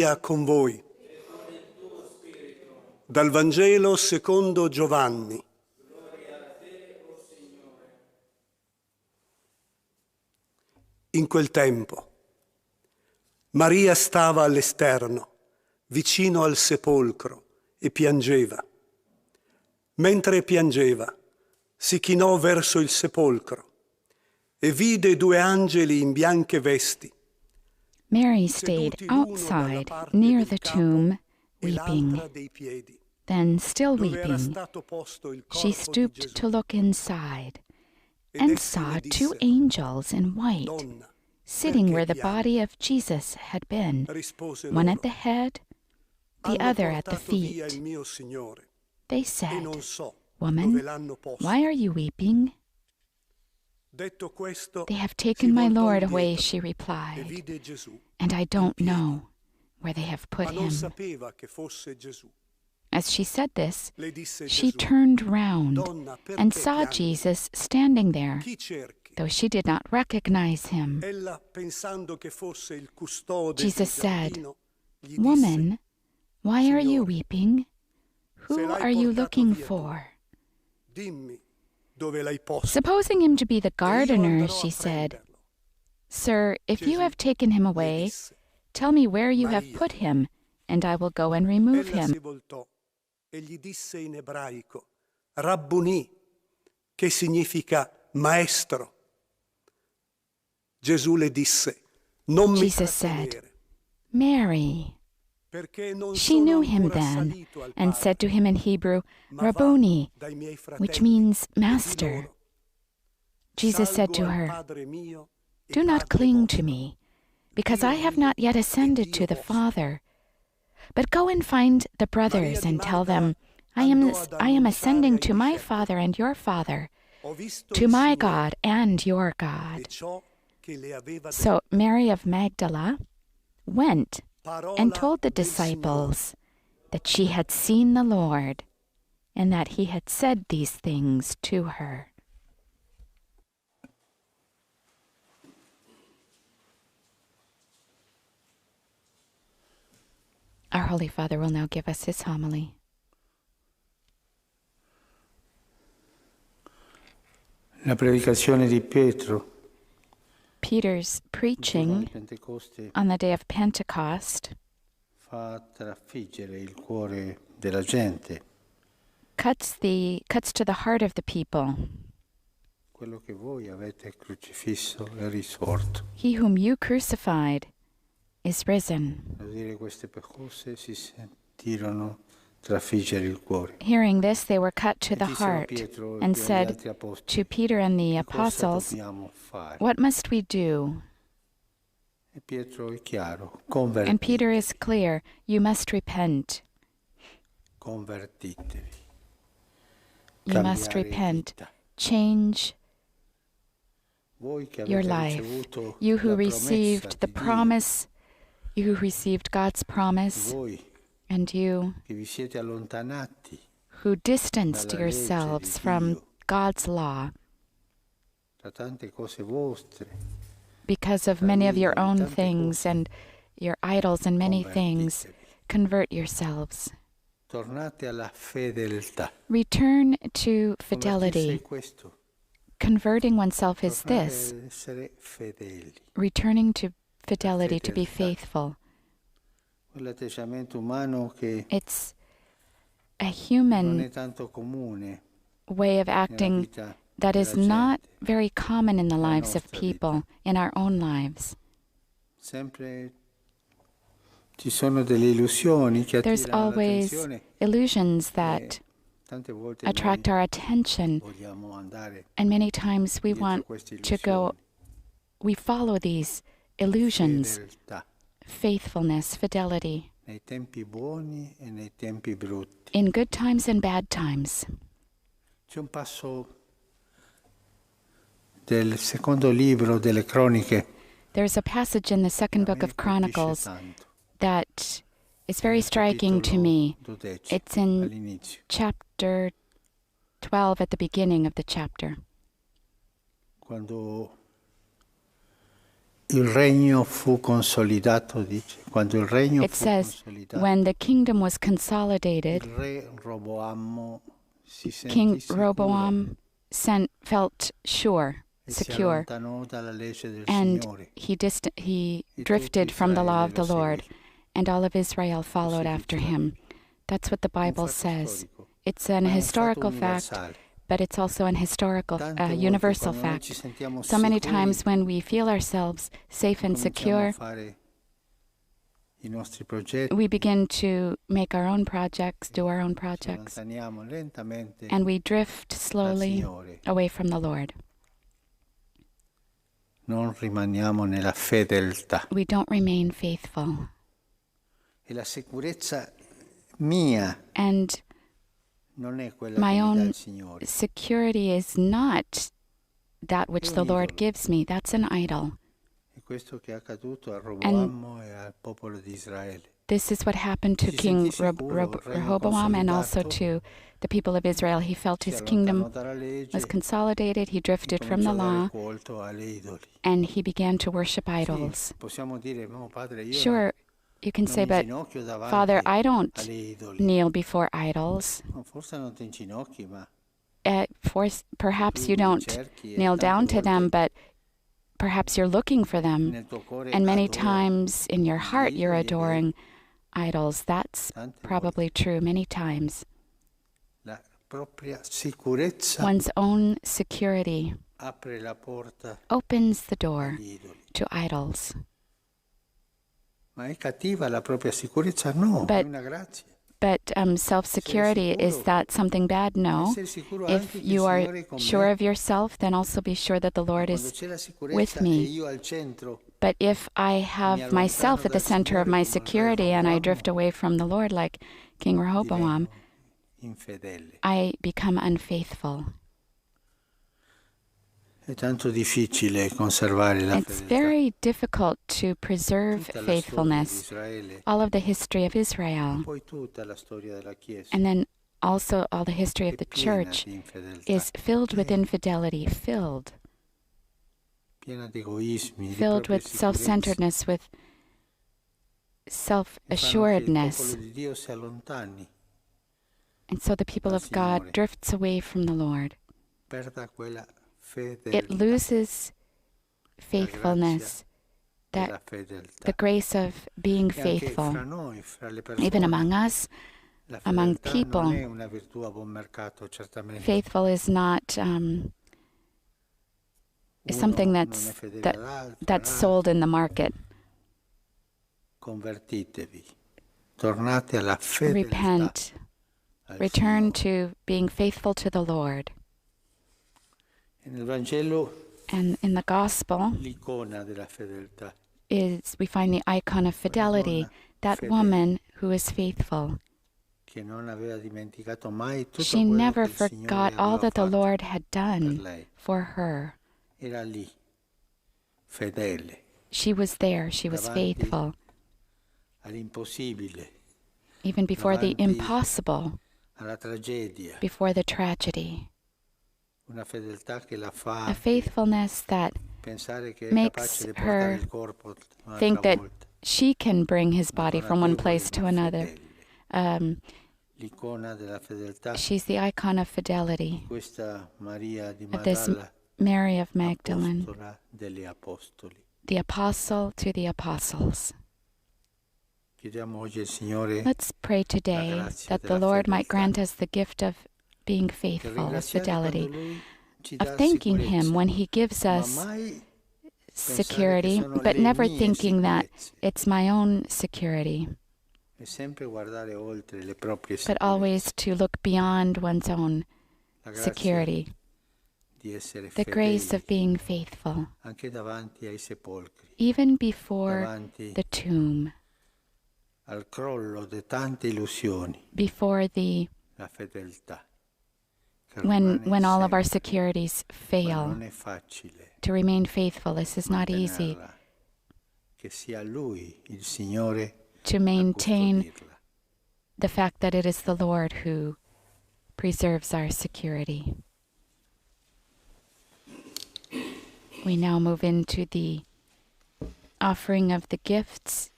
Sia con voi. Dal Vangelo secondo Giovanni. In quel tempo, Maria stava all'esterno, vicino al sepolcro, e piangeva. Mentre piangeva, si chinò verso il sepolcro e vide due angeli in bianche vesti. Mary stayed outside near the tomb, weeping. Then, still weeping, she stooped to look inside and saw two angels in white sitting where the body of Jesus had been, one at the head, the other at the feet. They said, "Woman, why are you weeping?" "They have taken my Lord away," she replied, "and I don't know where they have put him." As she said this, she turned round and saw Jesus standing there, though she did not recognize him. Jesus said, "Woman, why are you weeping? Who are you looking for?" Supposing him to be the gardener, she said, "Sir, if you have taken him away, tell me where you have put him, and I will go and remove him." E gli disse in ebraico, Rabbuni, che significa maestro. Gesù le disse, non mi Jesus said, "Mary." She knew him then and said to him in Hebrew, "Rabboni," which means master. Jesus said to her, "Do not cling to me, because I have not yet ascended to the Father. But go and find the brothers and tell them, I am ascending to my Father and your Father, to my God and your God." So Mary of Magdala went and told the disciples that she had seen the Lord and that he had said these things to her. Our Holy Father will now give us his homily. La predicazione di Pietro, Peter's preaching on the day of Pentecost fa trafiggere il cuore della gente. cuts to the heart of the people. Quello che voi avete crocifisso è risorto. He whom you crucified is risen. A dire queste cose si sentirono trafiggere il cuore. Hearing this, they were cut to the heart and said to Peter and the apostles, "What must we do?" E Pietro è chiaro, And Peter is clear, "You must repent. convertitevi. You must repent. Change Voi che your avete life. ricevuto You who la received promessa the di Dio, promise, you who received God's promise, voi and you che vi siete allontanati who distanced dalla legge yourselves di from Dio, God's law da tante cose vostre, because of many of your own tante things cose. and your idols and many things. Convertitevi. Convert yourselves. Tornate alla fedeltà. Return to Convertirsi fidelity. è questo. Converting oneself is Tornare this, ad essere fedeli. returning to fidelity, to be Fedeltà. faithful. Quell'atteggiamento umano che It's a non human è tanto comune way of nella acting vita that is della not gente. very common in the Nella lives of nostra people, in our own lives. Sempre ci sono delle illusioni che There's attirano always l'attenzione illusions e that tante volte attract noi our attention, vogliamo andare and many times we dietro want queste to go, illusioni. we follow these illusions, Fedeltà faithfulness, fidelity, nei tempi buoni e nei tempi brutti. in good times and bad times. C'è un passo del secondo libro delle Croniche There's a passage in the second book of Chronicles that is very striking to me. It's in all'inizio. chapter 12 at the beginning of the chapter. Quando il regno fu consolidato, dice, quando il regno It fu says, consolidato, when the kingdom was consolidated, il re Roboamo si sentì King sicuro Rehoboam felt sure, e si secure, allontanò dalla legge del and Signore. he drifted from the law of the Lord, and all of Israel followed after him. That's what the Bible says. It's an historical fact, but it's also an historical, universal fact. So many times when we feel ourselves safe and secure, we begin to make our own projects, do our own projects, and we drift slowly away from the Lord. Non rimaniamo nella fedeltà. We don't remain faithful. E la sicurezza mia And non è quella my che mi dà own il Signore. security is not that which the Lord gives me. That's an idol. È questo che è accaduto a Roboamo e al popolo di Israele. This is what happened to King Rehoboam and also to the people of Israel. He felt his kingdom was consolidated, he drifted from the law, and he began to worship idols. Sure, you can say, but Father, I don't kneel before idols. Perhaps you don't kneel down to them, but perhaps you're looking for them. And many times in your heart you're adoring idols. That's probably true many times. One's own security opens the door to idols. But self-security, is that something bad? No. If you are sure of yourself, then also be sure that the Lord is with me. But if I have myself at the center of my security and I drift away from the Lord like King Rehoboam, I become unfaithful. It's very difficult to preserve faithfulness. All of the history of Israel, and then also all the history of the church, is filled with infidelity, filled with self-centeredness, with self-assuredness. And so the people of God drifts away from the Lord. It loses faithfulness, that the grace of being faithful. Even among us, among people, faithful is not something that's sold in the market. Repent. Return to being faithful to the Lord. And in the Gospel, we find the icon of fidelity, that woman who is faithful. She never forgot all that the Lord had done for her. She was there, she was faithful. Even before the impossible, before the tragedy. A faithfulness that makes her think that she can bring his body from one place to another. She's the icon of fidelity, of this Mary of Magdalene, the apostle to the apostles. Let's pray today that the Lord might grant us the gift of being faithful, of fidelity, of thanking Him when He gives us security, but never thinking that it's my own security, but always to look beyond one's own security. The grace of being faithful, even before the tomb, before the when all of our securities fail. To remain faithful, this is not easy. To maintain the fact that it is the Lord who preserves our security. We now move into the offering of the gifts